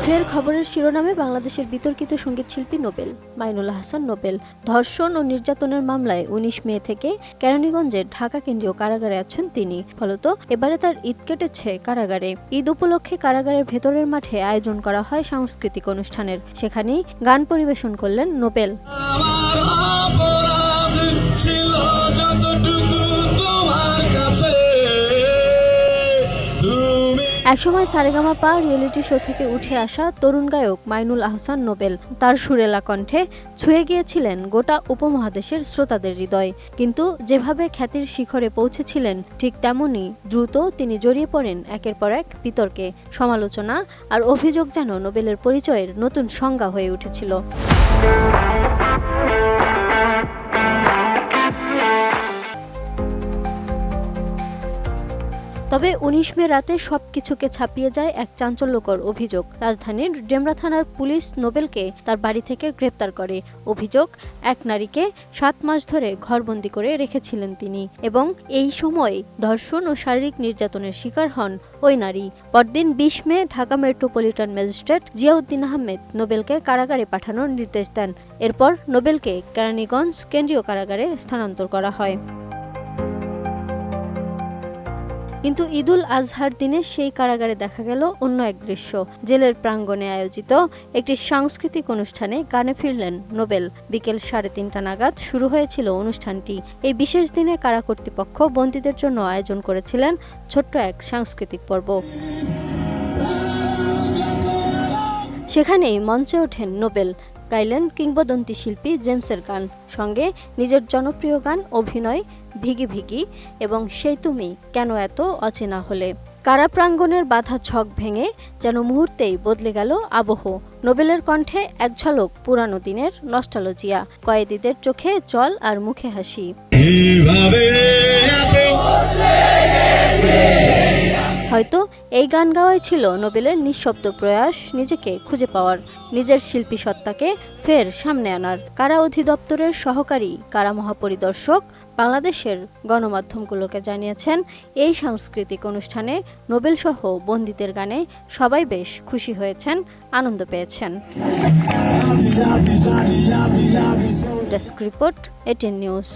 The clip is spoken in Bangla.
ফের খবরের শিরোনামে বাংলাদেশের বিতর্কিত সঙ্গীতশিল্পী নোবেল মাইনুল আহসান নোবেল ধর্ষণ ও নির্যাতনের মামলায় ১৯ মে থেকে কেরানীগঞ্জের ঢাকা কেন্দ্রীয় কারাগারে আছেন তিনি। ফলত এবারে তার ঈদ কেটেছে কারাগারে। ঈদ উপলক্ষে কারাগারের ভেতরের মাঠে আয়োজন করা হয় সাংস্কৃতিক অনুষ্ঠানের। সেখানেই গান পরিবেশন করলেন নোবেল। একসময় সারেগামাপা রিয়েলিটি শো থেকে উঠে আসা তরুণ গায়ক মাইনুল আহসান নোবেল তার সুরেলা কণ্ঠে ছুঁয়ে গিয়েছিলেন গোটা উপমহাদেশের শ্রোতাদের হৃদয়। কিন্তু যেভাবে খ্যাতির শিখরে পৌঁছেছিলেন ঠিক তেমনই দ্রুত তিনি জড়িয়ে পড়েন একের পর এক বিতর্কে। সমালোচনা আর অভিযোগ যেন নোবেলের পরিচয়ের নতুন সংজ্ঞা হয়ে উঠেছিল। তবে ১৯ মে রাতে সবকিছুকে ছাপিয়ে যায় এক চাঞ্চল্যকর অভিযোগ। রাজধানীর ডেমরা থানার পুলিশ নোবেলকে তার বাড়ি থেকে গ্রেপ্তার করে। অভিযোগ, এক নারীকে ৭ মাস ধরে ঘরবন্দি করে রেখেছিলেন তিনি এবং এই সময় ধর্ষণ ও শারীরিক নির্যাতনের শিকার হন ওই নারী। পরদিন ২০ মে ঢাকা মেট্রোপলিটন ম্যাজিস্ট্রেট জিয়াউদ্দিন আহমেদ নোবেলকে কারাগারে পাঠানোর নির্দেশ দেন। এরপর নোবেলকে কেরানীগঞ্জ কেন্দ্রীয় কারাগারে স্থানান্তর করা হয়। কিন্তু ঈদুল আজহার দিনে সেই কারাগারে দেখা গেল অন্য এক দৃশ্য। জেলের প্রাঙ্গণে আয়োজিত একটি সাংস্কৃতিক অনুষ্ঠানে গানে ফিরলেন নোবেল। বিকেল ৩:৩০ নাগাদ শুরু হয়েছিল অনুষ্ঠানটি। এই বিশেষ দিনে কারা কর্তৃপক্ষ বন্দীদের জন্য আয়োজন করেছিলেন ছোট্ট এক সাংস্কৃতিক পর্ব। সেখানেই মঞ্চে ওঠেন নোবেল, গাইলেন কিংবদন্তি শিল্পী জেমসের গান, সঙ্গে নিজের জনপ্রিয় গান অভিনয় ভিগি ভিগি এবং সেই তুমি কেন এত অচেনা হলে। কারা প্রাঙ্গণের বাধা ছক ভেঙে যেন মুহূর্তেই বদলে গেল আবহ। নোবেলের কণ্ঠে এক ঝলক পুরানো দিনের নস্টালজিয়া, কয়েদিদের চোখে জল আর মুখে হাসি। হয়তো এই গান গাওয়াই ছিল নোবেলের নিঃশব্দ প্রয়াস নিজেকে খুঁজে পাওয়ার, নিজের শিল্পী সত্তাকে ফের সামনে আনার। কারা অধিদপ্তরের সহকারী কারা মহাপরিদর্শক বাংলাদেশের গণমাধ্যমগুলোকে জানিয়েছেন, এই সাংস্কৃতিক অনুষ্ঠানে নোবেলসহ বন্দীদের গানে সবাই বেশ খুশি হয়েছেন, আনন্দ পেয়েছেন। Desk report, ATN news.